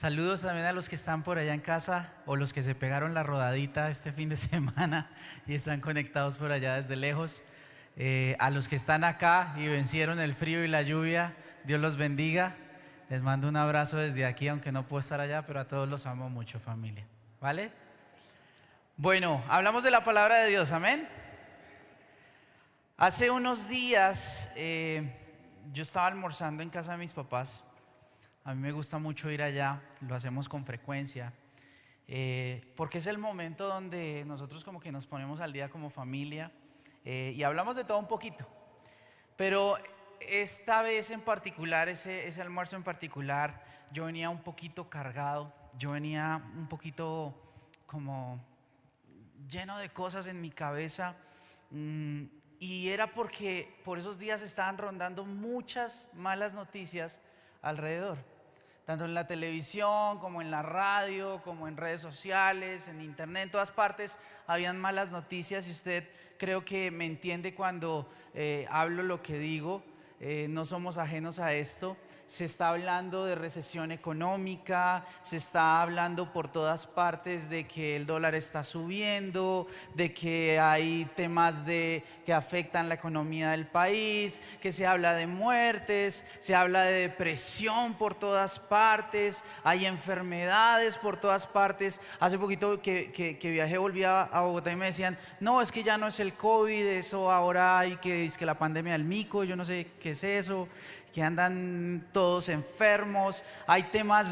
Saludos también a los que están por allá en casa o los que se pegaron la rodadita este fin de semana y están conectados por allá desde lejos. A los que están acá y vencieron el frío y la lluvia, Dios los bendiga. Les mando un abrazo desde aquí, aunque no puedo estar allá, pero a todos los amo mucho, familia. ¿Vale? Bueno, hablamos de la palabra de Dios, amén. Hace unos días yo estaba almorzando en casa de mis papás. A mí me gusta mucho ir allá, lo hacemos con frecuencia, porque es el momento donde nosotros como que nos ponemos al día como familia y hablamos de todo un poquito. Pero esta vez en particular, ese almuerzo en particular, yo venía un poquito cargado, yo venía un poquito como lleno de cosas en mi cabeza, y era porque por esos días estaban rondando muchas malas noticias alrededor, tanto en la televisión como en la radio, como en redes sociales, en internet, en todas partes habían malas noticias. Y usted creo que me entiende cuando hablo lo que digo. No somos ajenos a esto. Se está hablando de recesión económica, se está hablando por todas partes de que el dólar está subiendo, de que hay temas que afectan la economía del país, que se habla de muertes, se habla de depresión por todas partes, hay enfermedades por todas partes. Hace poquito que viajé, volví a Bogotá y me decían, no, es que ya no es el COVID, eso ahora hay es que la pandemia del mico, yo no sé qué es eso, que andan todos enfermos. Hay temas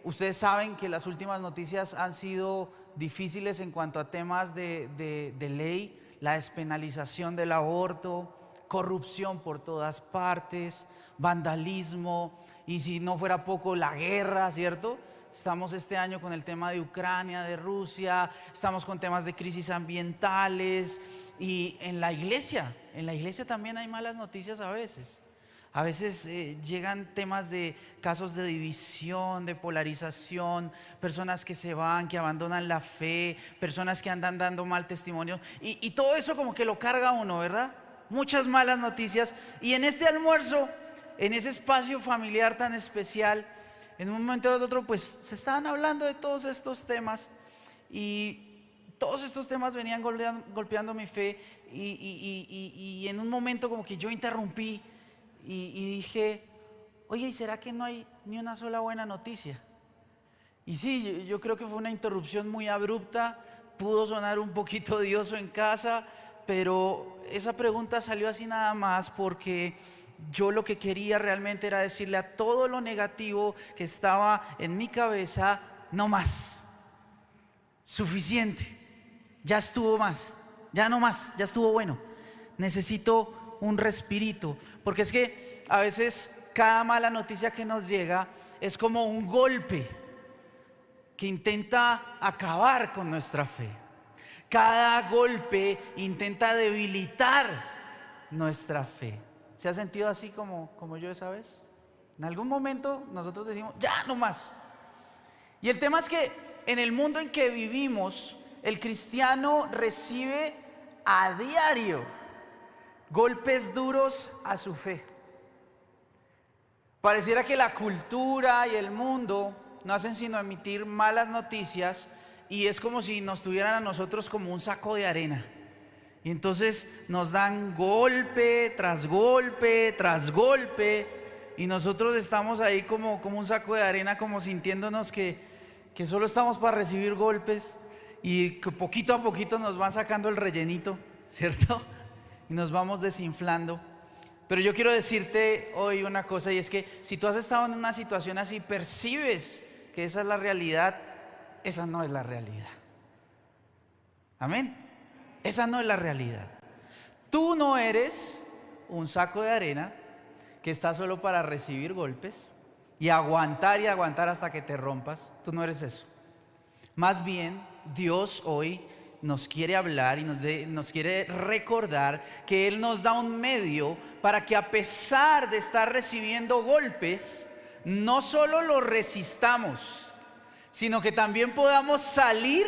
ustedes saben que las últimas noticias han sido difíciles en cuanto a temas de ley, la despenalización del aborto, corrupción por todas partes, vandalismo, y si no fuera poco, la guerra, ¿cierto? Estamos este año con el tema de Ucrania, de Rusia, estamos con temas de crisis ambientales. Y en la iglesia también hay malas noticias a veces. A veces llegan temas de casos de división, de polarización, personas que se van, que abandonan la fe, personas que andan dando mal testimonio, y todo eso como que lo carga uno, ¿verdad? Muchas malas noticias. Y en este almuerzo, en ese espacio familiar tan especial, en un momento u otro pues se estaban hablando de todos estos temas, y todos estos temas venían golpeando mi fe, y en un momento como que yo interrumpí y dije, oye, ¿y será que no hay ni una sola buena noticia? Y sí, yo creo que fue una interrupción muy abrupta, pudo sonar un poquito odioso en casa, pero esa pregunta salió así nada más porque yo lo que quería realmente era decirle a todo lo negativo que estaba en mi cabeza, no más, suficiente, ya estuvo más, ya no más, ya estuvo bueno, necesito un respirito, porque es que a veces cada mala noticia que nos llega es como un golpe que intenta acabar con nuestra fe. Cada golpe intenta debilitar nuestra fe. ¿Se ha sentido así como yo esa vez? En algún momento nosotros decimos, ya no más. Y el tema es que en el mundo en que vivimos, el cristiano recibe a diario golpes duros a su fe. Pareciera que la cultura y el mundo no hacen sino emitir malas noticias, y es como si nos tuvieran a nosotros como un saco de arena, y entonces nos dan golpe tras golpe tras golpe, y nosotros estamos ahí como un saco de arena, como sintiéndonos que solo estamos para recibir golpes, y que poquito a poquito nos van sacando el rellenito, ¿cierto? Y nos vamos desinflando. Pero yo quiero decirte hoy una cosa, y es que si tú has estado en una situación así, percibes que esa es la realidad, esa no es la realidad. Amén. Esa no es la realidad. Tú no eres un saco de arena que está solo para recibir golpes y aguantar hasta que te rompas. Tú no eres eso. Más bien, Dios hoy nos quiere hablar y nos quiere recordar que Él nos da un medio para que, a pesar de estar recibiendo golpes, no solo los resistamos, sino que también podamos salir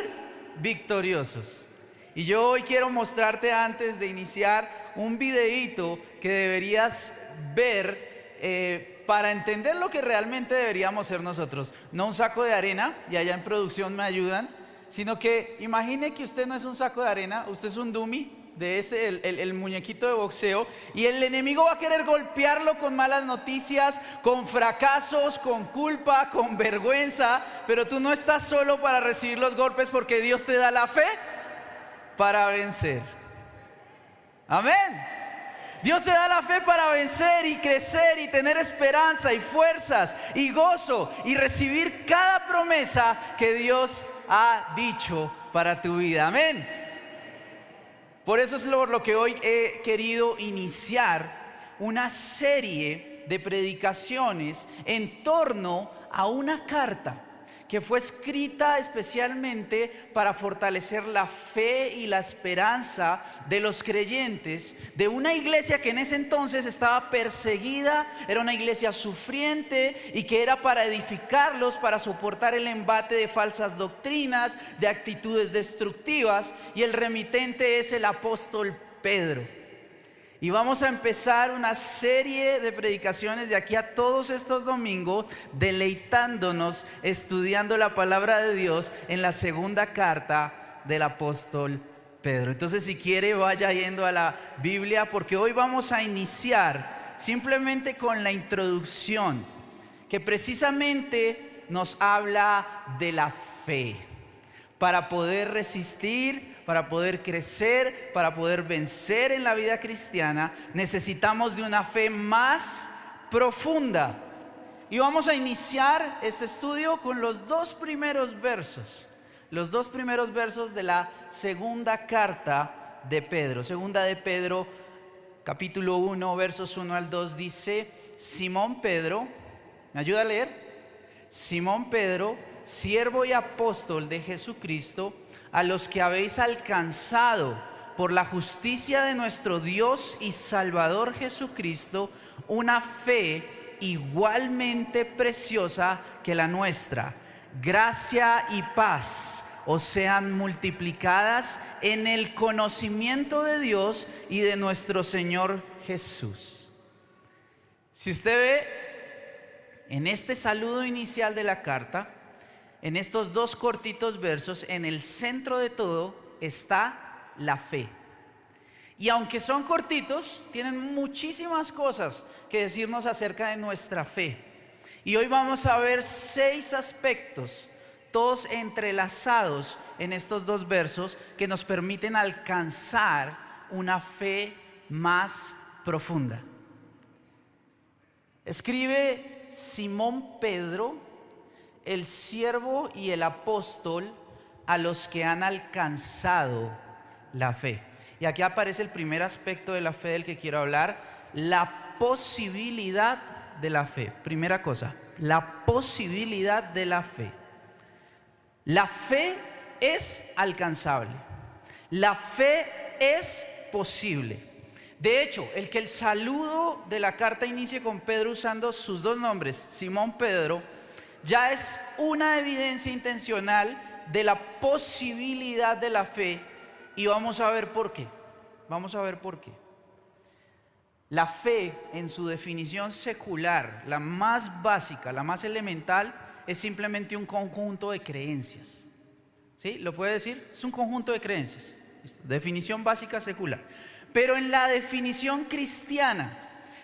victoriosos. Y yo hoy quiero mostrarte, antes de iniciar, un videíto que deberías ver para entender lo que realmente deberíamos ser nosotros. No un saco de arena, y allá en producción me ayudan, sino que imagine que usted no es un saco de arena, usted es un dummy de ese, el muñequito de boxeo, y el enemigo va a querer golpearlo con malas noticias, con fracasos, con culpa, con vergüenza, pero tú no estás solo para recibir los golpes, porque Dios te da la fe para vencer. Amén. Dios te da la fe para vencer y crecer y tener esperanza y fuerzas y gozo y recibir cada promesa que Dios ha dicho para tu vida. Amén. Por eso es lo que hoy he querido iniciar una serie de predicaciones en torno a una carta que fue escrita especialmente para fortalecer la fe y la esperanza de los creyentes de una iglesia que en ese entonces estaba perseguida, era una iglesia sufriente y que era para edificarlos, para soportar el embate de falsas doctrinas, de actitudes destructivas, y el remitente es el apóstol Pedro. Y vamos a empezar una serie de predicaciones de aquí a todos estos domingos, deleitándonos, estudiando la palabra de Dios en la segunda carta del apóstol Pedro. Entonces, si quiere, vaya yendo a la Biblia, porque hoy vamos a iniciar simplemente con la introducción, que precisamente nos habla de la fe, para poder resistir, para poder crecer, para poder vencer en la vida cristiana. Necesitamos de una fe más profunda. Y vamos a iniciar este estudio con los dos primeros versos de la segunda carta de Pedro. Segunda de Pedro, capítulo 1, versos 1 al 2, dice: Simón Pedro, ¿me ayuda a leer? Simón Pedro, siervo y apóstol de Jesucristo, a los que habéis alcanzado por la justicia de nuestro Dios y Salvador Jesucristo una fe igualmente preciosa que la nuestra. Gracia y paz os sean multiplicadas en el conocimiento de Dios y de nuestro Señor Jesús. Si usted ve en este saludo inicial de la carta, en estos dos cortitos versos, en el centro de todo está la fe. Y aunque son cortitos, tienen muchísimas cosas que decirnos acerca de nuestra fe. Y hoy vamos a ver 6 aspectos, todos entrelazados en estos dos versos, que nos permiten alcanzar una fe más profunda. Escribe Simón Pedro, el siervo y el apóstol, a los que han alcanzado la fe. Y aquí aparece el primer aspecto de la fe del que quiero hablar: la posibilidad de la fe. Primera cosa, la posibilidad de la fe. La fe es alcanzable. La fe es posible. De hecho, el que el saludo de la carta inicie con Pedro usando sus dos nombres, Simón Pedro, ya es una evidencia intencional de la posibilidad de la fe, y vamos a ver por qué. La fe, en su definición secular, la más básica, la más elemental, es simplemente un conjunto de creencias. ¿Sí? ¿Lo puede decir? Es un conjunto de creencias. Definición básica secular. Pero en la definición cristiana,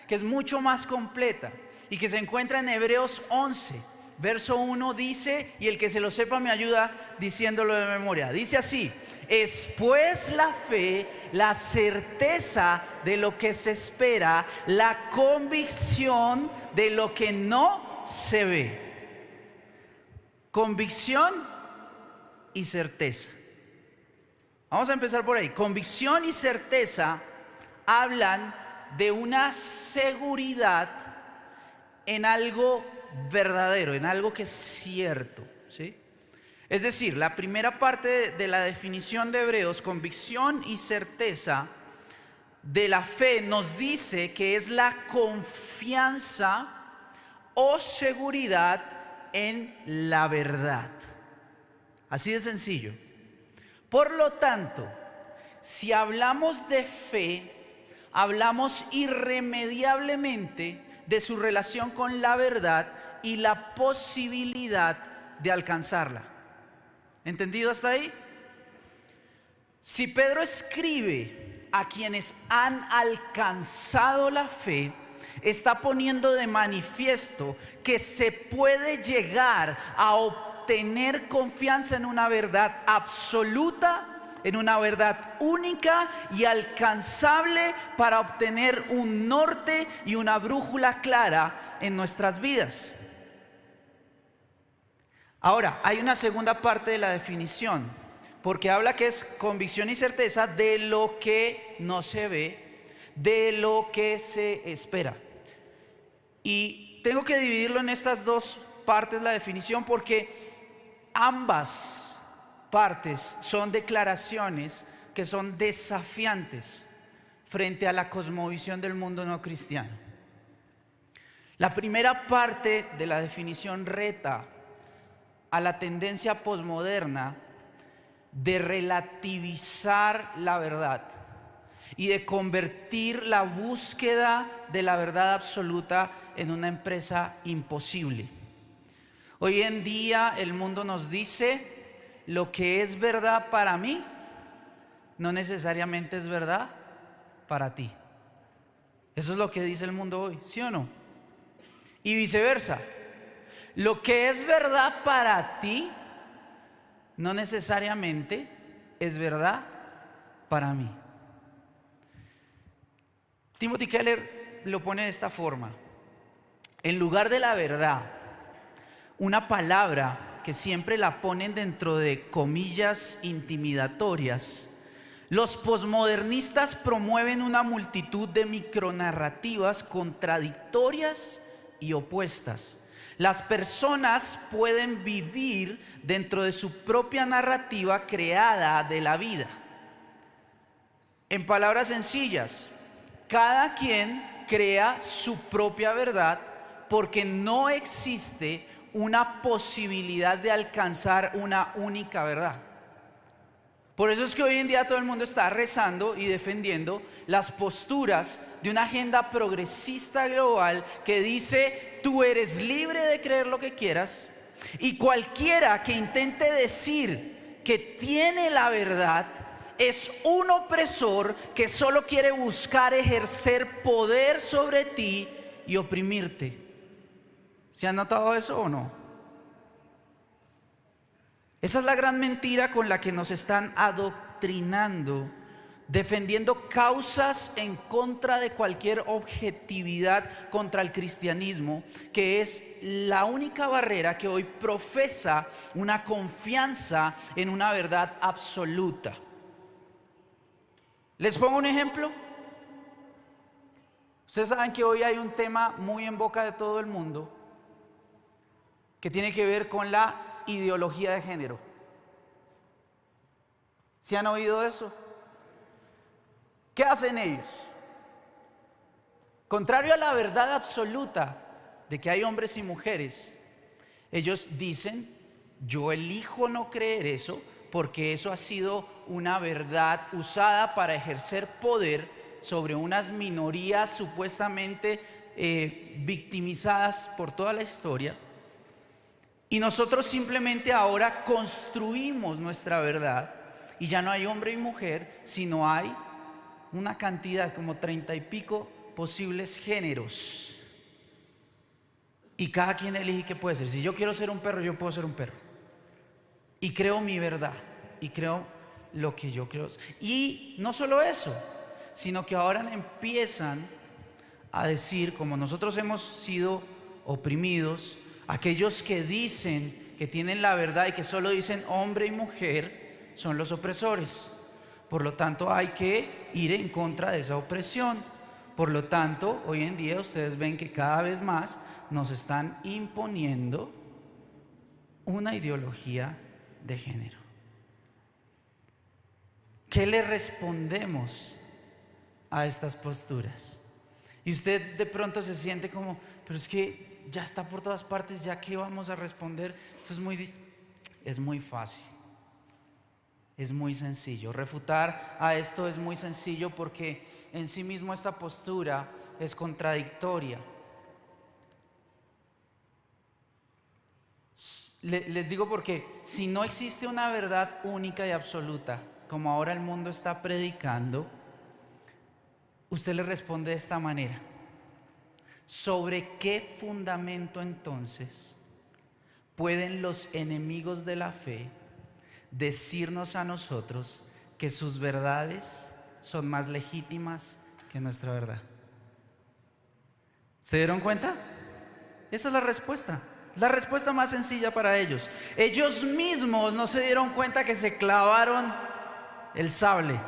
que es mucho más completa y que se encuentra en Hebreos 11, verso 1, dice, y el que se lo sepa me ayuda diciéndolo de memoria, dice así: es pues la fe, la certeza de lo que se espera, la convicción de lo que no se ve. Convicción y certeza. Vamos a empezar por ahí. Convicción y certeza hablan de una seguridad en algo verdadero, en algo que es cierto, ¿sí? Es decir, la primera parte de la definición de Hebreos, convicción y certeza de la fe, nos dice que es la confianza o seguridad en la verdad. Así de sencillo. Por lo tanto, si hablamos de fe, hablamos irremediablemente de su relación con la verdad y la posibilidad de alcanzarla. ¿Entendido hasta ahí? Si Pedro escribe a quienes han alcanzado la fe, está poniendo de manifiesto que se puede llegar a obtener confianza en una verdad absoluta, en una verdad única y alcanzable para obtener un norte y una brújula clara en nuestras vidas. Ahora, hay una segunda parte de la definición, porque habla que es convicción y certeza de lo que no se ve, de lo que se espera. Y tengo que dividirlo en estas dos partes la definición, porque ambas partes son declaraciones que son desafiantes frente a la cosmovisión del mundo no cristiano. La primera parte de la definición reta a la tendencia posmoderna de relativizar la verdad y de convertir la búsqueda de la verdad absoluta en una empresa imposible. Hoy en día el mundo nos dice: lo que es verdad para mí no necesariamente es verdad para ti. Eso es lo que dice el mundo hoy, ¿sí o no? Y viceversa. Lo que es verdad para ti no necesariamente es verdad para mí. Timothy Keller lo pone de esta forma: en lugar de la verdad, una palabra que siempre la ponen dentro de comillas intimidatorias, los posmodernistas promueven una multitud de micronarrativas contradictorias y opuestas. Las personas pueden vivir dentro de su propia narrativa creada de la vida. En palabras sencillas, cada quien crea su propia verdad porque no existe una posibilidad de alcanzar una única verdad. Por eso es que hoy en día todo el mundo está rezando y defendiendo las posturas de una agenda progresista global que dice: tú eres libre de creer lo que quieras, y cualquiera que intente decir que tiene la verdad es un opresor que solo quiere buscar ejercer poder sobre ti y oprimirte. ¿Se han notado eso o no? Esa es la gran mentira con la que nos están adoctrinando, defendiendo causas en contra de cualquier objetividad contra el cristianismo, que es la única barrera que hoy profesa una confianza en una verdad absoluta. ¿Les pongo un ejemplo? Ustedes saben que hoy hay un tema muy en boca de todo el mundo que tiene que ver con la ideología de género. ¿Se han oído eso? ¿Qué hacen ellos? Contrario a la verdad absoluta de que hay hombres y mujeres, ellos dicen: yo elijo no creer eso porque eso ha sido una verdad usada para ejercer poder sobre unas minorías supuestamente victimizadas por toda la historia. Y nosotros simplemente ahora construimos nuestra verdad y ya no hay hombre y mujer, sino hay una cantidad, como 30 y pico posibles géneros. Y cada quien elige qué puede ser. Si yo quiero ser un perro, yo puedo ser un perro. Y creo mi verdad y creo lo que yo creo. Y no solo eso, sino que ahora empiezan a decir, como nosotros hemos sido oprimidos, aquellos que dicen que tienen la verdad y que solo dicen hombre y mujer son los opresores. Por lo tanto, hay que ir en contra de esa opresión. Por lo tanto, hoy en día ustedes ven que cada vez más nos están imponiendo una ideología de género. ¿Qué le respondemos a estas posturas? Y usted de pronto se siente como: pero es que ya está por todas partes, ¿ya qué vamos a responder? Esto es muy fácil, es muy sencillo. Refutar a esto es muy sencillo porque en sí mismo esta postura es contradictoria. Les digo porque si no existe una verdad única y absoluta, como ahora el mundo está predicando, usted le responde de esta manera: ¿sobre qué fundamento entonces pueden los enemigos de la fe decirnos a nosotros que sus verdades son más legítimas que nuestra verdad? ¿Se dieron cuenta? Esa es la respuesta más sencilla para ellos. Ellos mismos no se dieron cuenta que se clavaron el sable.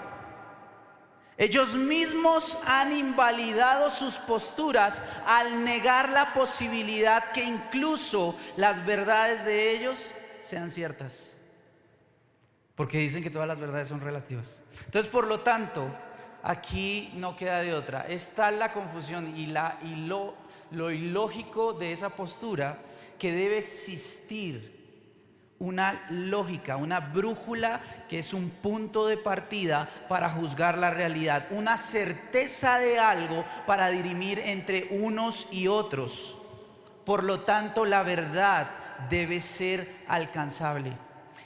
Ellos mismos han invalidado sus posturas al negar la posibilidad que incluso las verdades de ellos sean ciertas, porque dicen que todas las verdades son relativas. Entonces, por lo tanto, aquí no queda de otra. Está la confusión y lo ilógico de esa postura, que debe existir una lógica, una brújula que es un punto de partida para juzgar la realidad, una certeza de algo para dirimir entre unos y otros. Por lo tanto, la verdad debe ser alcanzable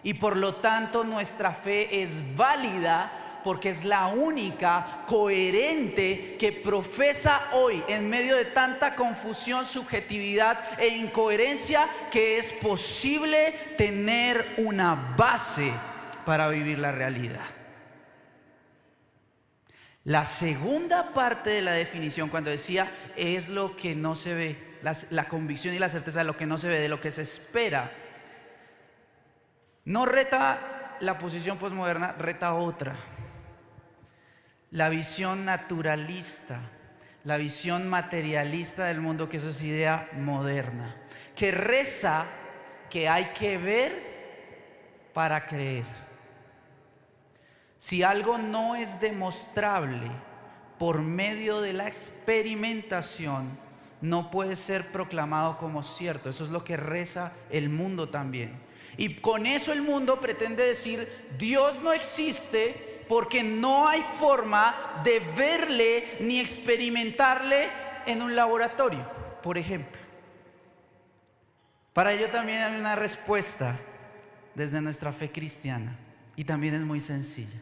y por lo tanto nuestra fe es válida, porque es la única coherente que profesa hoy, en medio de tanta confusión, subjetividad e incoherencia, que es posible tener una base para vivir la realidad. La segunda parte de la definición, cuando decía es lo que no se ve, la convicción y la certeza de lo que no se ve, de lo que se espera, no reta la posición posmoderna, reta otra. La visión naturalista, la visión materialista del mundo, que eso es idea moderna, que reza que hay que ver para creer. Si algo no es demostrable por medio de la experimentación, no puede ser proclamado como cierto. Eso es lo que reza el mundo también. Y con eso el mundo pretende decir: Dios no existe, porque no hay forma de verle ni experimentarle en un laboratorio, por ejemplo. Para ello también hay una respuesta desde nuestra fe cristiana, y también es muy sencilla.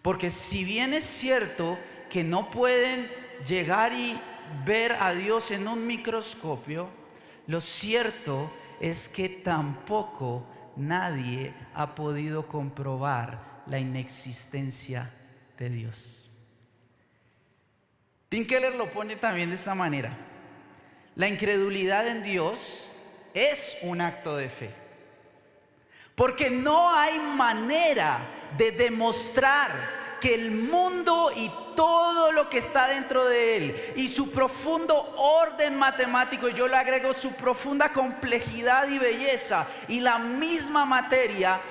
Porque si bien es cierto que no pueden llegar y ver a Dios en un microscopio, lo cierto es que tampoco nadie ha podido comprobar la inexistencia de Dios. Tim Keller lo pone también de esta manera: la incredulidad en Dios es un acto de fe, porque no hay manera de demostrar que el mundo y todo lo que está dentro de él y su profundo orden matemático, y yo le agrego su profunda complejidad y belleza, y la misma materia,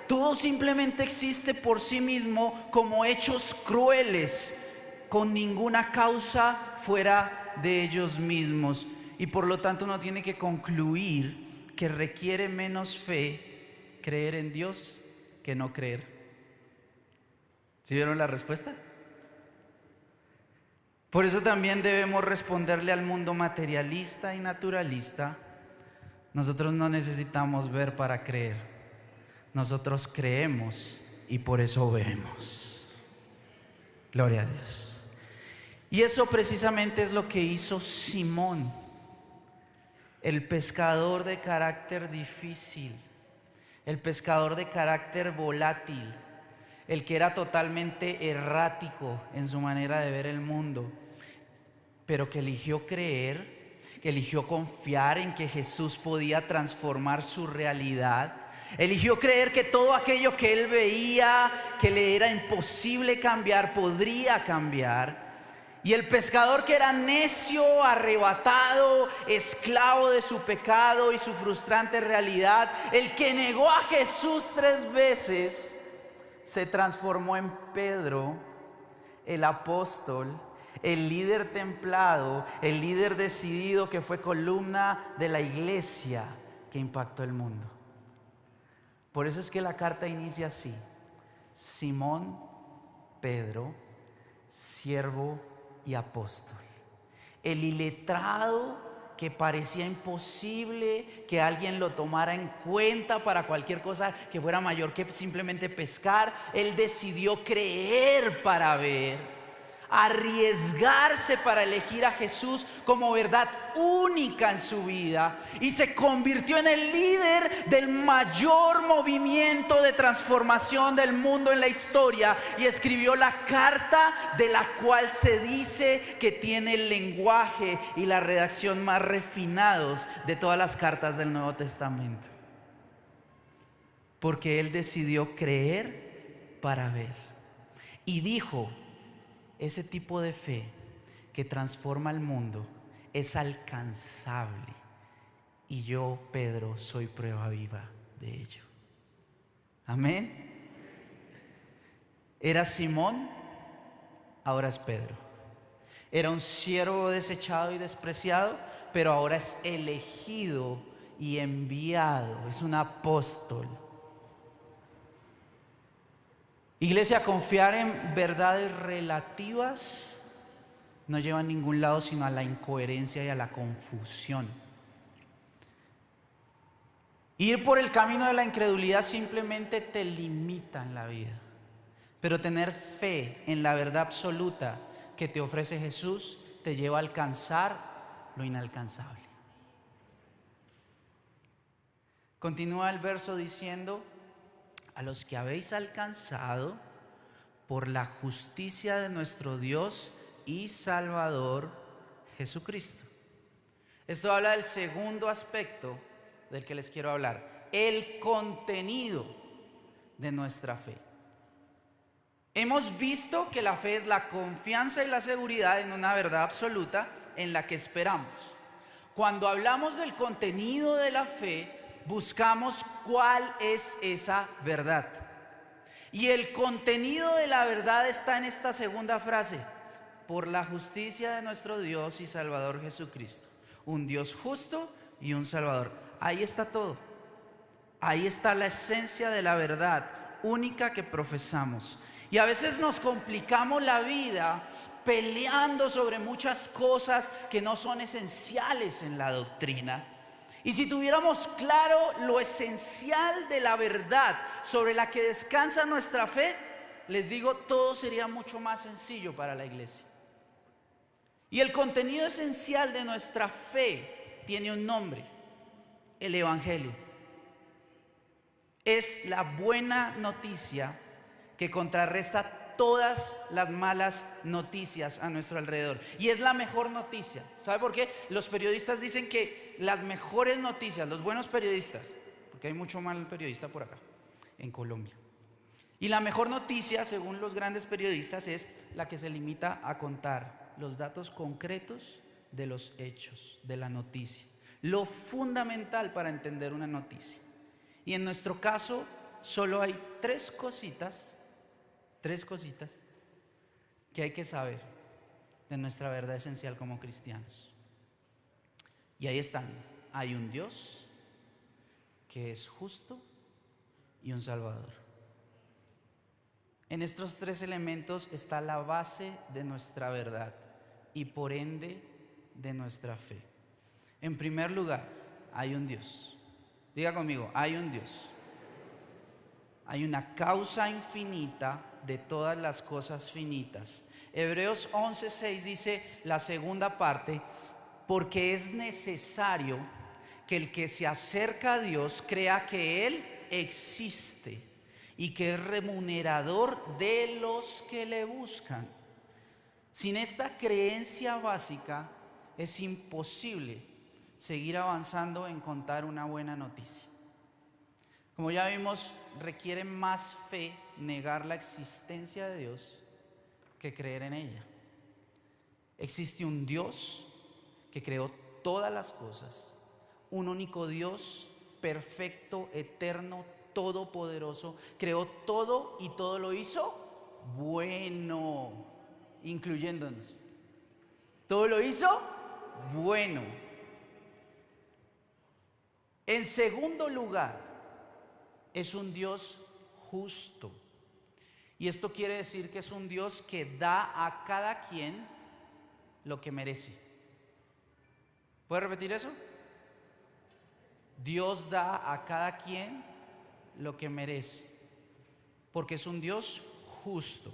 todo simplemente existe por sí mismo como hechos crueles, con ninguna causa fuera de ellos mismos. Y por lo tanto uno tiene que concluir que requiere menos fe creer en Dios que no creer. ¿Sí vieron la respuesta? Por eso también debemos responderle al mundo materialista y naturalista: nosotros no necesitamos ver para creer. Nosotros creemos y por eso vemos. Gloria a Dios. Y eso precisamente es lo que hizo Simón, el pescador de carácter difícil, el pescador de carácter volátil, el que era totalmente errático en su manera de ver el mundo, pero que eligió creer, que eligió confiar en que Jesús podía transformar su realidad. Eligió creer que todo aquello que él veía que le era imposible cambiar, podría cambiar. Y el pescador, que era necio, arrebatado, esclavo de su pecado y su frustrante realidad, el que negó a Jesús 3 veces, se transformó en Pedro, el apóstol, el líder templado, el líder decidido, que fue columna de la iglesia que impactó el mundo. Por eso es que la carta inicia así: Simón Pedro, siervo y apóstol. El iletrado que parecía imposible que alguien lo tomara en cuenta para cualquier cosa que fuera mayor que simplemente pescar. Él decidió creer para ver, arriesgarse para elegir a Jesús como verdad única en su vida, y se convirtió en el líder del mayor movimiento de transformación del mundo en la historia, y escribió la carta de la cual se dice que tiene el lenguaje y la redacción más refinados de todas las cartas del Nuevo Testamento, porque él decidió creer para ver. Y dijo: ese tipo de fe que transforma el mundo es alcanzable, y yo, Pedro, soy prueba viva de ello. Amén. Era Simón, ahora es Pedro. Era un siervo desechado y despreciado, pero ahora es elegido y enviado, es un apóstol. Iglesia, confiar en verdades relativas no lleva a ningún lado sino a la incoherencia y a la confusión. Ir por el camino de la incredulidad simplemente te limita en la vida, pero tener fe en la verdad absoluta que te ofrece Jesús te lleva a alcanzar lo inalcanzable. Continúa el verso diciendo: a los que habéis alcanzado por la justicia de nuestro Dios y Salvador Jesucristo. Esto habla del segundo aspecto del que les quiero hablar: el contenido de nuestra fe. Hemos visto que la fe es la confianza y la seguridad en una verdad absoluta en la que esperamos. Cuando hablamos del contenido de la fe, buscamos cuál es esa verdad. Y el contenido de la verdad está en esta segunda frase: por la justicia de nuestro Dios y Salvador Jesucristo. Un Dios justo y un Salvador. Ahí está todo. Ahí está la esencia de la verdad única que profesamos. Y a veces nos complicamos la vida peleando sobre muchas cosas que no son esenciales en la doctrina. Y si tuviéramos claro lo esencial de la verdad sobre la que descansa nuestra fe, les digo, todo sería mucho más sencillo para la iglesia. Y el contenido esencial de nuestra fe tiene un nombre: el Evangelio. Es la buena noticia que contrarresta todas las malas noticias a nuestro alrededor. Y es la mejor noticia. ¿Sabe por qué? Los periodistas dicen que las mejores noticias, los buenos periodistas, porque hay mucho mal periodista por acá, en Colombia. Y la mejor noticia, según los grandes periodistas, es la que se limita a contar los datos concretos de los hechos, de la noticia. Lo fundamental para entender una noticia. Y en nuestro caso, solo hay tres cositas que hay que saber de nuestra verdad esencial como cristianos. Y ahí están: hay un Dios que es justo y un Salvador. En estos tres elementos está la base de nuestra verdad y por ende de nuestra fe. En primer lugar, hay un Dios. Diga conmigo: hay un Dios. Hay una causa infinita de todas las cosas finitas. Hebreos 11:6 dice la segunda parte: porque es necesario que el que se acerca a Dios crea que Él existe y que es remunerador de los que le buscan. Sin esta creencia básica es imposible seguir avanzando en contar una buena noticia. Como ya vimos, requiere más fe negar la existencia de Dios que creer en ella. Existe un Dios que creó todas las cosas, un único Dios perfecto, eterno, todopoderoso, creó todo y todo lo hizo bueno, incluyéndonos. Todo lo hizo bueno. En segundo lugar, es un Dios justo. Y esto quiere decir que es un Dios que da a cada quien lo que merece. ¿Puede repetir eso? Dios da a cada quien lo que merece, porque es un Dios justo.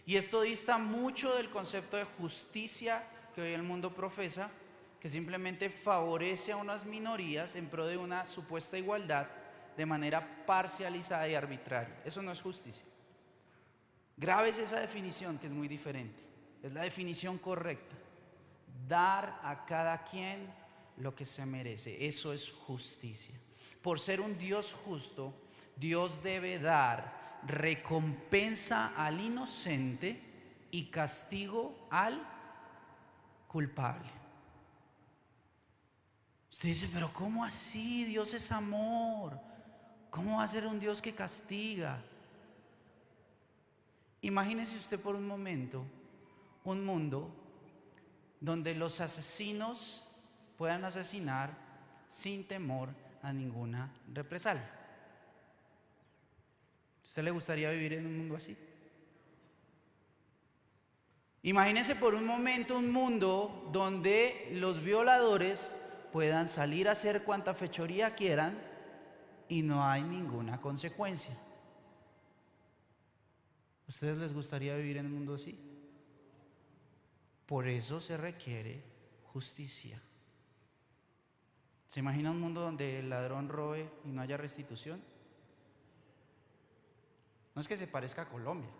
Y esto dista mucho del concepto de justicia que hoy el mundo profesa, que simplemente favorece a unas minorías en pro de una supuesta igualdad de manera parcializada y arbitraria. Eso no es justicia. Grave es esa definición, que es muy diferente. Es la definición correcta. Dar a cada quien lo que se merece. Eso es justicia. Por ser un Dios justo, Dios debe dar recompensa al inocente y castigo al culpable. Usted dice, pero ¿cómo así? Dios es amor. ¿Cómo va a ser un Dios que castiga? Imagínese usted por un momento un mundo donde los asesinos puedan asesinar sin temor a ninguna represalia. ¿Usted le gustaría vivir en un mundo así? Imagínese por un momento un mundo donde los violadores puedan salir a hacer cuanta fechoría quieran y no hay ninguna consecuencia. ¿Ustedes les gustaría vivir en un mundo así? Por eso se requiere justicia. ¿Se imagina un mundo donde el ladrón robe y no haya restitución? No es que se parezca a Colombia.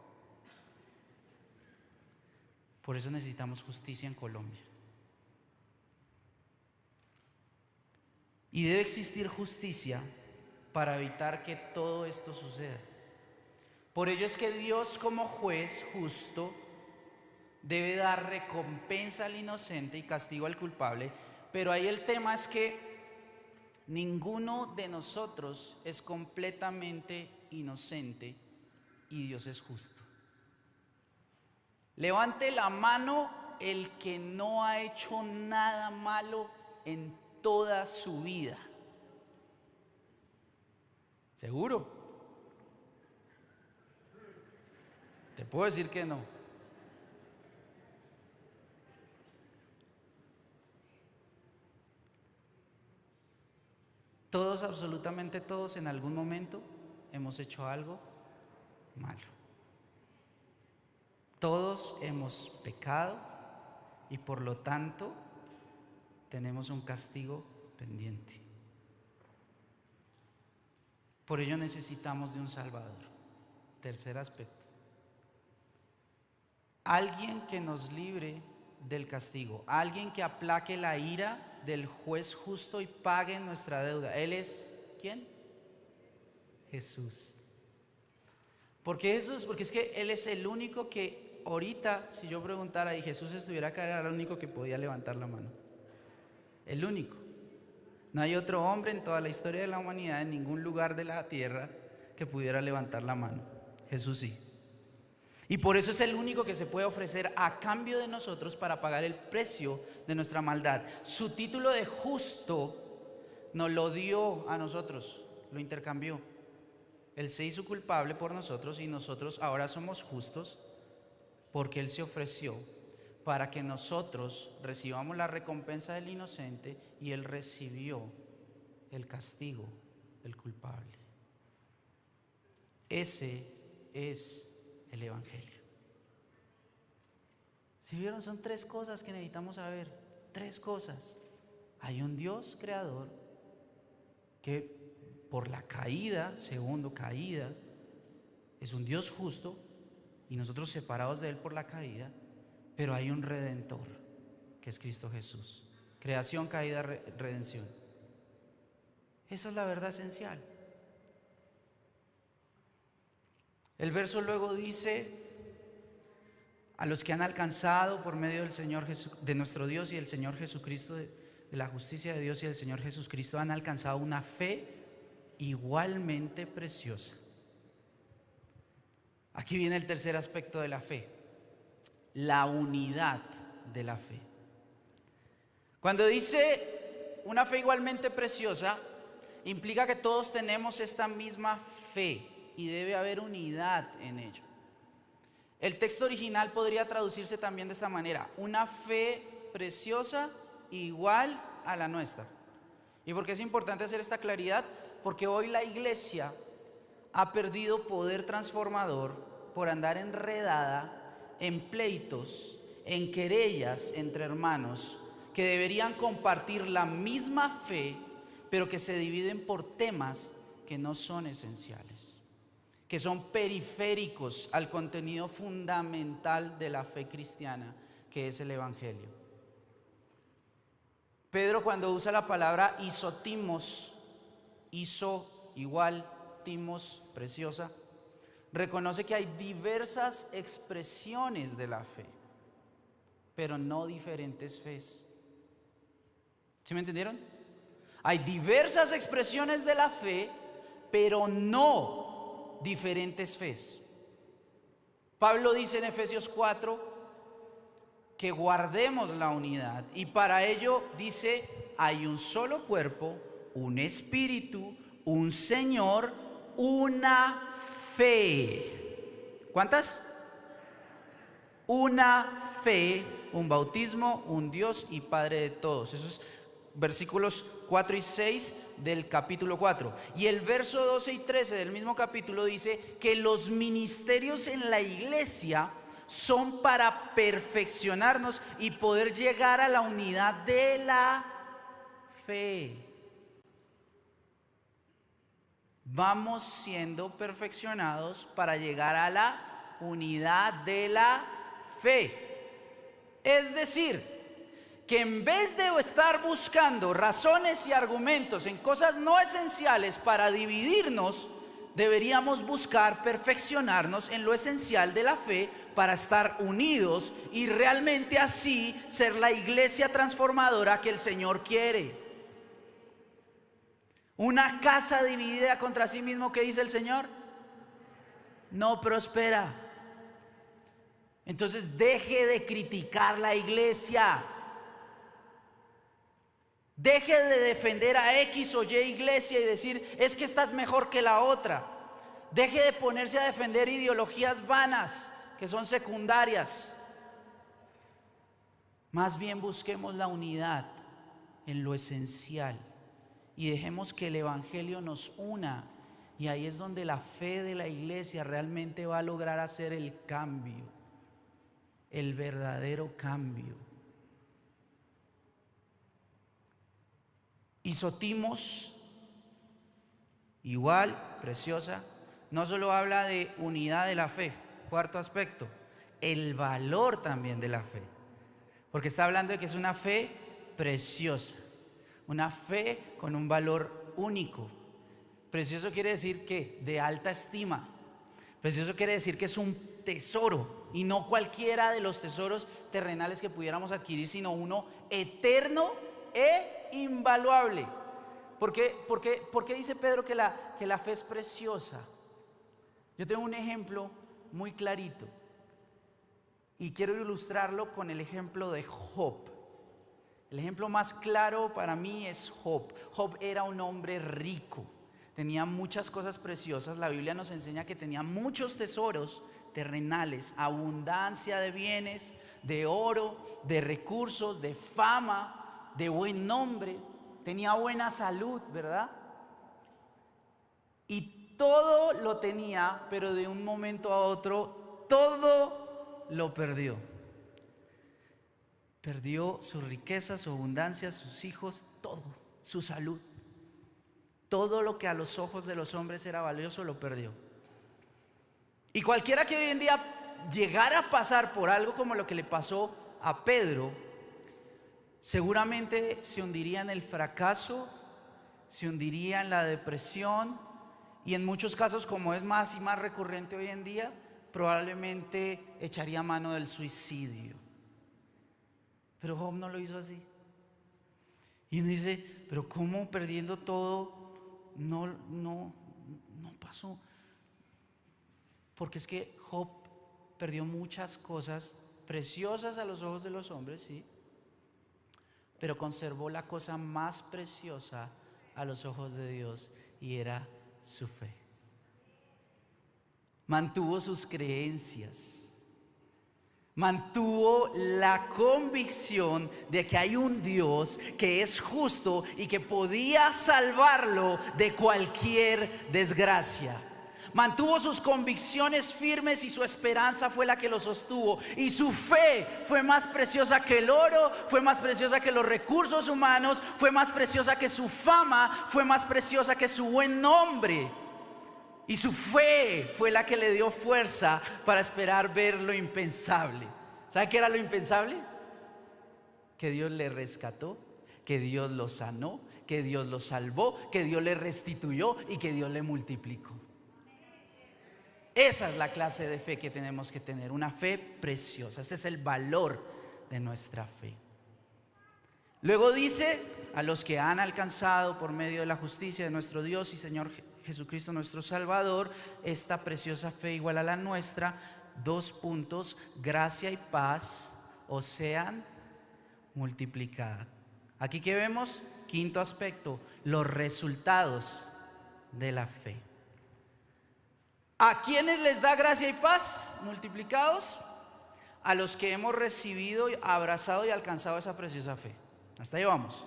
Por eso necesitamos justicia en Colombia. Y debe existir justicia para evitar que todo esto suceda. Por ello es que Dios, como juez justo, debe dar recompensa al inocente y castigo al culpable. Pero ahí el tema es que ninguno de nosotros es completamente inocente y Dios es justo. Levante la mano el que no ha hecho nada malo en toda su vida. ¿Seguro? Te puedo decir que no. Todos, absolutamente todos, en algún momento hemos hecho algo malo. Todos hemos pecado y por lo tanto tenemos un castigo pendiente. Por ello necesitamos de un Salvador. Tercer aspecto. Alguien que nos libre del castigo, alguien que aplaque la ira del juez justo y pague nuestra deuda. ¿Él es quién? Jesús. ¿Por qué Jesús? Porque es que Él es el único que ahorita, si yo preguntara y Jesús estuviera acá, era el único que podía levantar la mano. El único. No hay otro hombre en toda la historia de la humanidad, en ningún lugar de la tierra, que pudiera levantar la mano. Jesús sí. Y por eso es el único que se puede ofrecer a cambio de nosotros para pagar el precio de nuestra maldad. Su título de justo nos lo dio a nosotros, lo intercambió. Él se hizo culpable por nosotros y nosotros ahora somos justos porque Él se ofreció para que nosotros recibamos la recompensa del inocente y Él recibió el castigo del culpable. Ese es el Evangelio. Si vieron, son tres cosas que necesitamos saber. Tres cosas. Hay un Dios creador que por la caída, segundo caída, es un Dios justo y nosotros separados de Él por la caída, pero hay un Redentor que es Cristo Jesús. Creación, caída, redención. Esa es la verdad esencial. El verso luego dice: a los que han alcanzado por medio del Señor de nuestro Dios y del Señor Jesucristo, de la justicia de Dios y del Señor Jesucristo, han alcanzado una fe igualmente preciosa. Aquí viene el tercer aspecto de la fe: la unidad de la fe. Cuando dice una fe igualmente preciosa, implica que todos tenemos esta misma fe y debe haber unidad en ello. El texto original podría traducirse también de esta manera: una fe preciosa igual a la nuestra. ¿Y por qué es importante hacer esta claridad? Porque hoy la iglesia ha perdido poder transformador por andar enredada en pleitos, en querellas entre hermanos que deberían compartir la misma fe, pero que se dividen por temas que no son esenciales, que son periféricos al contenido fundamental de la fe cristiana, que es el Evangelio. Pedro, cuando usa la palabra isotimos, iso igual, timos, preciosa, reconoce que hay diversas expresiones de la fe, pero no diferentes fes. ¿Sí me entendieron? Hay diversas expresiones de la fe, pero no diferentes fes. Pablo dice en Efesios 4 que guardemos la unidad, y para ello dice: hay un solo cuerpo, un espíritu, un Señor, una fe. ¿Cuántas? Una fe, un bautismo, un Dios y Padre de todos. Esos versículos 4 y 6 del capítulo 4. Y el verso 12 y 13 del mismo capítulo dice que los ministerios en la iglesia son para perfeccionarnos y poder llegar a la unidad de la fe. Vamos siendo perfeccionados para llegar a la unidad de la fe. Es decir, que en vez de estar buscando razones y argumentos en cosas no esenciales para dividirnos, deberíamos buscar perfeccionarnos en lo esencial de la fe para estar unidos y realmente así ser la iglesia transformadora que el Señor quiere. Una casa dividida contra sí mismo, ¿qué dice el Señor? No prospera. Entonces deje de criticar la iglesia. Deje de defender a X o Y iglesia y decir: es que esta es mejor que la otra. Deje de ponerse a defender ideologías vanas que son secundarias. Más bien busquemos la unidad en lo esencial y dejemos que el Evangelio nos una, y ahí es donde la fe de la iglesia realmente va a lograr hacer el cambio, el verdadero cambio. Isotimos, igual, preciosa, no solo habla de unidad de la fe. Cuarto aspecto, el valor también de la fe, porque está hablando de que es una fe preciosa, una fe con un valor único. Precioso quiere decir que de alta estima. Precioso quiere decir que es un tesoro, y no cualquiera de los tesoros terrenales que pudiéramos adquirir, sino uno eterno e invaluable. ¿Por qué dice Pedro que la fe es preciosa? Yo tengo un ejemplo muy clarito y quiero ilustrarlo con el ejemplo de Job. El ejemplo más claro para mí es Job. Job era un hombre rico, tenía muchas cosas preciosas. La Biblia nos enseña que tenía muchos tesoros terrenales, abundancia de bienes, de oro, de recursos, de fama, de buen nombre. Tenía buena salud, ¿verdad? Y todo lo tenía, pero de un momento a otro todo lo perdió. Perdió su riqueza, su abundancia, sus hijos, todo, su salud. Todo lo que a los ojos de los hombres era valioso lo perdió. Y cualquiera que hoy en día llegara a pasar por algo como lo que le pasó a Pedro, seguramente se hundiría en el fracaso, se hundiría en la depresión, y en muchos casos, como es más y más recurrente hoy en día, probablemente echaría mano del suicidio. Pero Job no lo hizo así. Y uno dice: pero ¿cómo perdiendo todo no pasó? Porque es que Job perdió muchas cosas preciosas a los ojos de los hombres, sí, pero conservó la cosa más preciosa a los ojos de Dios, y era su fe. Mantuvo sus creencias, Mantuvo la convicción de que hay un Dios que es justo y que podía salvarlo de cualquier desgracia. Mantuvo sus convicciones firmes y su esperanza fue la que lo sostuvo. Y su fe fue más preciosa que el oro, fue más preciosa que los recursos humanos, fue más preciosa que su fama, fue más preciosa que su buen nombre. Y su fe fue la que le dio fuerza para esperar ver lo impensable. ¿Sabe qué era lo impensable? Que Dios le rescató, que Dios lo sanó, que Dios lo salvó, que Dios le restituyó y que Dios le multiplicó. Esa es la clase de fe que tenemos que tener, una fe preciosa. Ese es el valor de nuestra fe. Luego dice: a los que han alcanzado por medio de la justicia de nuestro Dios y Señor Jesucristo nuestro Salvador esta preciosa fe igual a la nuestra, 2 puntos, gracia y paz os sean multiplicadas. Aquí que vemos, quinto aspecto, los resultados de la fe. ¿A quiénes les da gracia y paz multiplicados? A los que hemos recibido, abrazado y alcanzado esa preciosa fe. Hasta ahí vamos.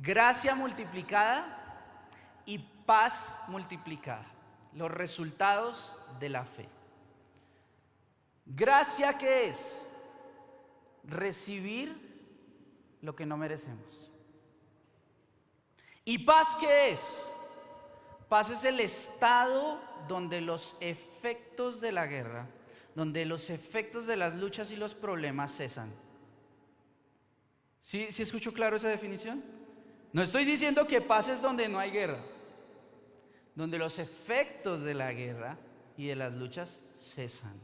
Gracia multiplicada y paz multiplicada, los resultados de la fe. Gracia, ¿qué es? Recibir lo que no merecemos. ¿Y paz qué es? Paz es el estado donde los efectos de la guerra, donde los efectos de las luchas y los problemas cesan. ¿Sí escucho claro esa definición? No estoy diciendo que paz es donde no hay guerra, donde los efectos de la guerra y de las luchas cesan.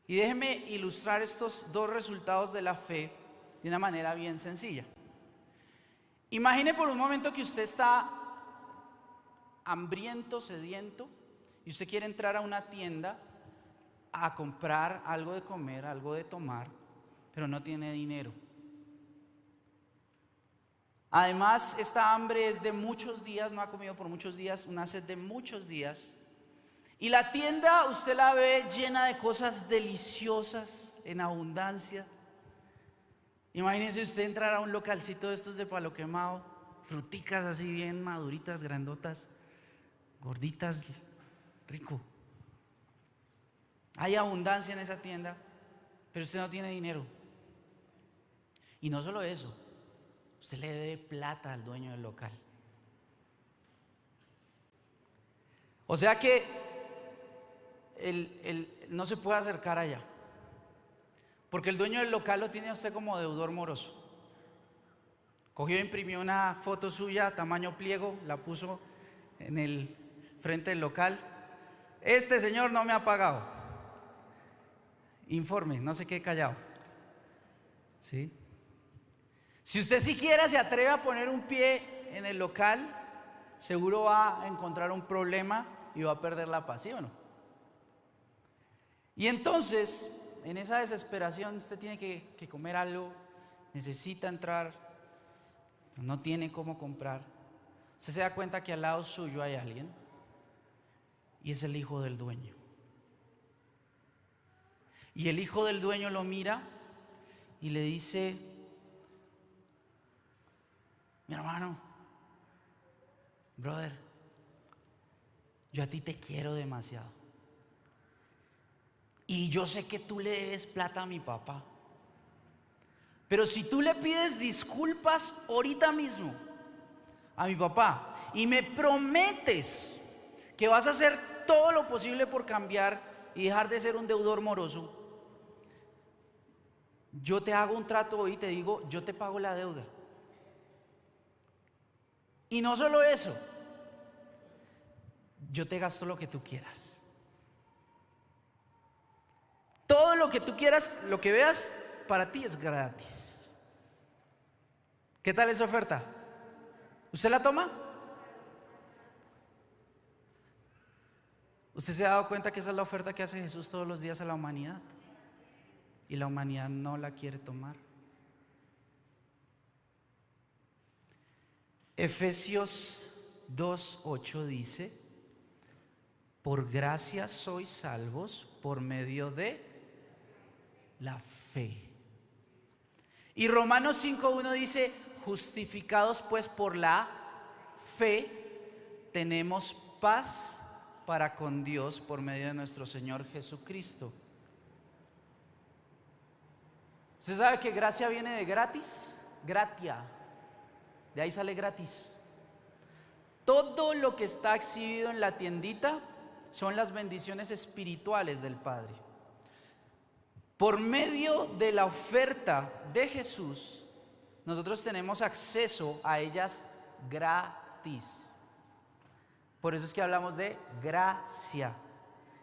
Y déjeme ilustrar estos 2 resultados de la fe de una manera bien sencilla. Imagine por un momento que usted está hambriento, sediento, y usted quiere entrar a una tienda a comprar algo de comer, algo de tomar, pero no tiene dinero. Además, esta hambre es de muchos días, no ha comido por muchos días, una sed de muchos días. Y la tienda usted la ve llena de cosas deliciosas, en abundancia. Imagínese usted entrar a un localcito de estos de palo quemado, fruticas así bien maduritas, grandotas, gorditas, rico. Hay abundancia en esa tienda, pero usted no tiene dinero. Y no solo eso, usted le debe plata al dueño del local. O sea que no se puede acercar allá, porque el dueño del local lo tiene a usted como deudor moroso. Cogió, imprimió una foto suya, tamaño pliego, la puso en el frente del local. Este señor no me ha pagado. Informe, no se quede callado. ¿Sí? Si usted siquiera se atreve a poner un pie en el local, seguro va a encontrar un problema y va a perder la paz, ¿sí o no? Y entonces, en esa desesperación, usted tiene que comer algo, necesita entrar, pero no tiene cómo comprar. Usted se da cuenta que al lado suyo hay alguien, y es el hijo del dueño. Y el hijo del dueño lo mira y le dice: mi hermano, brother, yo a ti te quiero demasiado. Y yo sé que tú le debes plata a mi papá. Pero si tú le pides disculpas ahorita mismo a mi papá y me prometes que vas a hacer todo lo posible por cambiar y dejar de ser un deudor moroso, yo te hago un trato hoy y te digo: yo te pago la deuda. Y no solo eso, yo te gasto lo que tú quieras. Todo lo que tú quieras, lo que veas, para ti es gratis. ¿Qué tal esa oferta? ¿Usted la toma? ¿Usted se ha dado cuenta que esa es la oferta que hace Jesús todos los días a la humanidad? Y la humanidad no la quiere tomar. Efesios 2:8 dice: por gracia sois salvos por medio de la fe. Y Romanos 5:1 dice, justificados pues por la fe, tenemos paz para con Dios por medio de nuestro Señor Jesucristo. ¿Usted sabe que gracia viene de gratis? Gratia. De ahí sale gratis. Todo lo que está exhibido en la tiendita son las bendiciones espirituales del Padre. Por medio de la oferta de Jesús, nosotros tenemos acceso a ellas gratis. Por eso es que hablamos de gracia.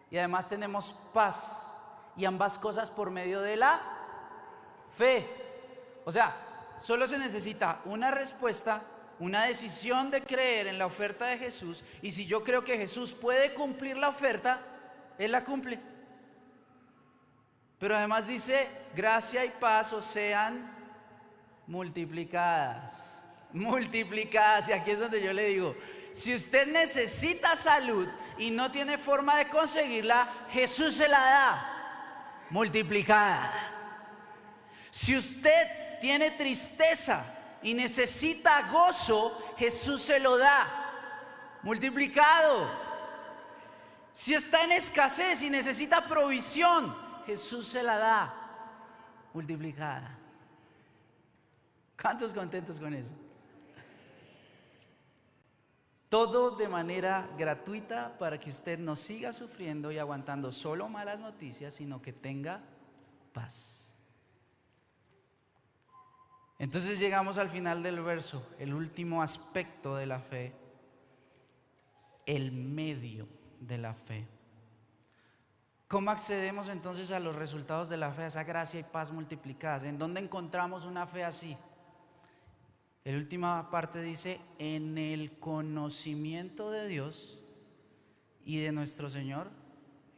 Y además tenemos paz. Y ambas cosas por medio de la fe. O sea, solo se necesita una respuesta, una decisión de creer en la oferta de Jesús. Y si yo creo que Jesús puede cumplir la oferta, Él la cumple. Pero además dice, gracia y paz os sean multiplicadas. Multiplicadas. Y aquí es donde yo le digo, si usted necesita salud y no tiene forma de conseguirla, Jesús se la da multiplicada. Si usted tiene tristeza y necesita gozo, Jesús se lo da multiplicado. Si está en escasez y necesita provisión, Jesús se la da multiplicada. ¿Cuántos contentos con eso? Todo de manera gratuita para que usted no siga sufriendo y aguantando solo malas noticias, sino que tenga paz. Entonces llegamos al final del verso, el último aspecto de la fe, el medio de la fe. ¿Cómo accedemos entonces a los resultados de la fe, a esa gracia y paz multiplicadas? ¿En dónde encontramos una fe así? La última parte dice, en el conocimiento de Dios y de nuestro Señor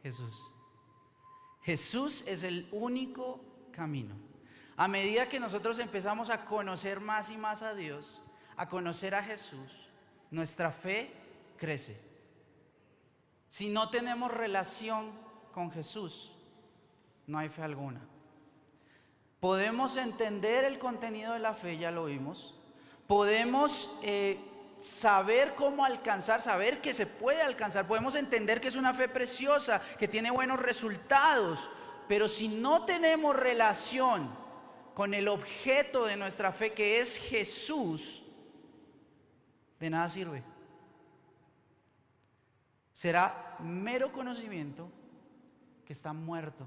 Jesús. Jesús es el único camino. A medida que nosotros empezamos a conocer más y más a Dios, a conocer a Jesús, nuestra fe crece. Si no tenemos relación con Jesús, no hay fe alguna. Podemos entender el contenido de la fe, ya lo vimos. Podemos saber cómo alcanzar, saber que se puede alcanzar. Podemos entender que es una fe preciosa, que tiene buenos resultados. Pero si no tenemos relación con el objeto de nuestra fe, que es Jesús, de nada sirve. Será mero conocimiento que está muerto.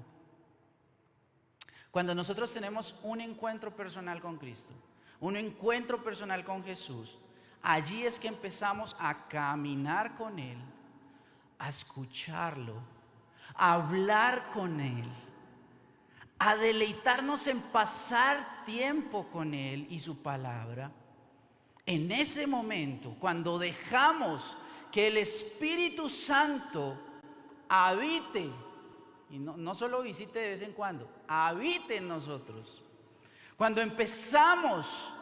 Cuando nosotros tenemos un encuentro personal con Cristo, un encuentro personal con Jesús, allí es que empezamos a caminar con Él, a escucharlo, a hablar con Él, a deleitarnos en pasar tiempo con Él y su palabra. En ese momento, cuando dejamos que el Espíritu Santo habite, y no solo visite de vez en cuando, habite en nosotros. Cuando empezamos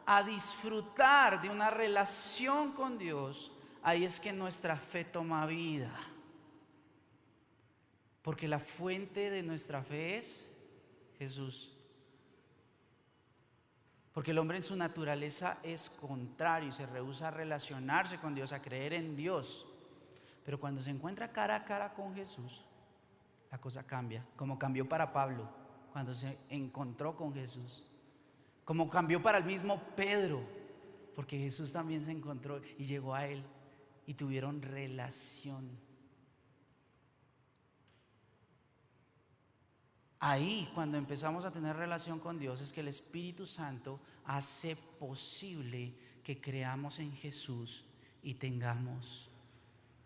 a disfrutar de una relación con Dios, ahí es que nuestra fe toma vida. Porque la fuente de nuestra fe es Jesús. Porque el hombre en su naturaleza es contrario y se rehúsa a relacionarse con Dios, a creer en Dios. Pero cuando se encuentra cara a cara con Jesús, la cosa cambia. Como cambió para Pablo cuando se encontró con Jesús. Como cambió para el mismo Pedro, porque Jesús también se encontró y llegó a él y tuvieron relación. Ahí, cuando empezamos a tener relación con Dios, es que el Espíritu Santo hace posible que creamos en Jesús y tengamos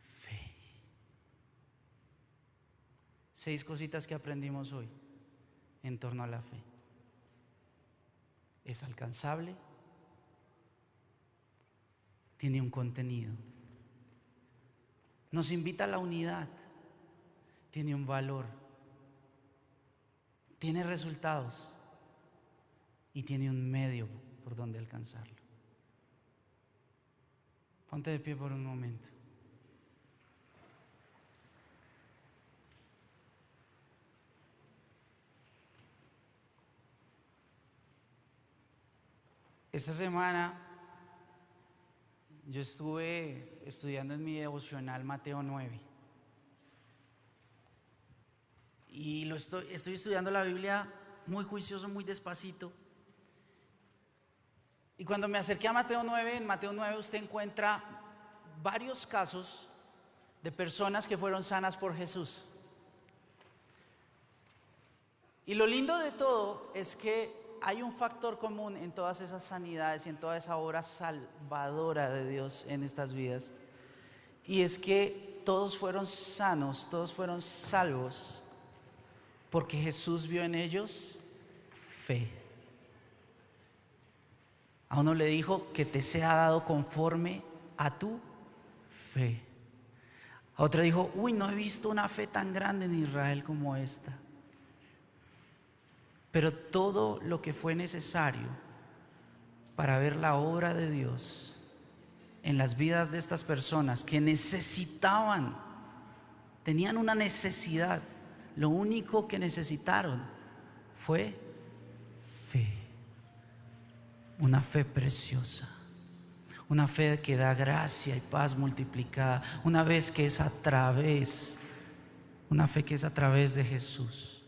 fe. 6 cositas que aprendimos hoy en torno a la fe. Es alcanzable, tiene un contenido, nos invita a la unidad, tiene un valor, tiene resultados y tiene un medio por donde alcanzarlo. Ponte de pie por un momento. Esta semana yo estuve estudiando en mi devocional Mateo 9 y estoy estudiando la Biblia muy juicioso, muy despacito. Y cuando me acerqué a Mateo 9, en Mateo 9 usted encuentra varios casos de personas que fueron sanas por Jesús. Y lo lindo de todo es que hay un factor común en todas esas sanidades y en toda esa obra salvadora de Dios en estas vidas. Y es que todos fueron sanos, todos fueron salvos, porque Jesús vio en ellos fe. A uno le dijo que te sea dado conforme a tu fe. A otro dijo, uy, no he visto una fe tan grande en Israel como esta. Pero todo lo que fue necesario para ver la obra de Dios en las vidas de estas personas que necesitaban, tenían una necesidad, lo único que necesitaron fue fe. Una fe preciosa, una fe que da gracia y paz multiplicada, una fe que es a través de Jesús.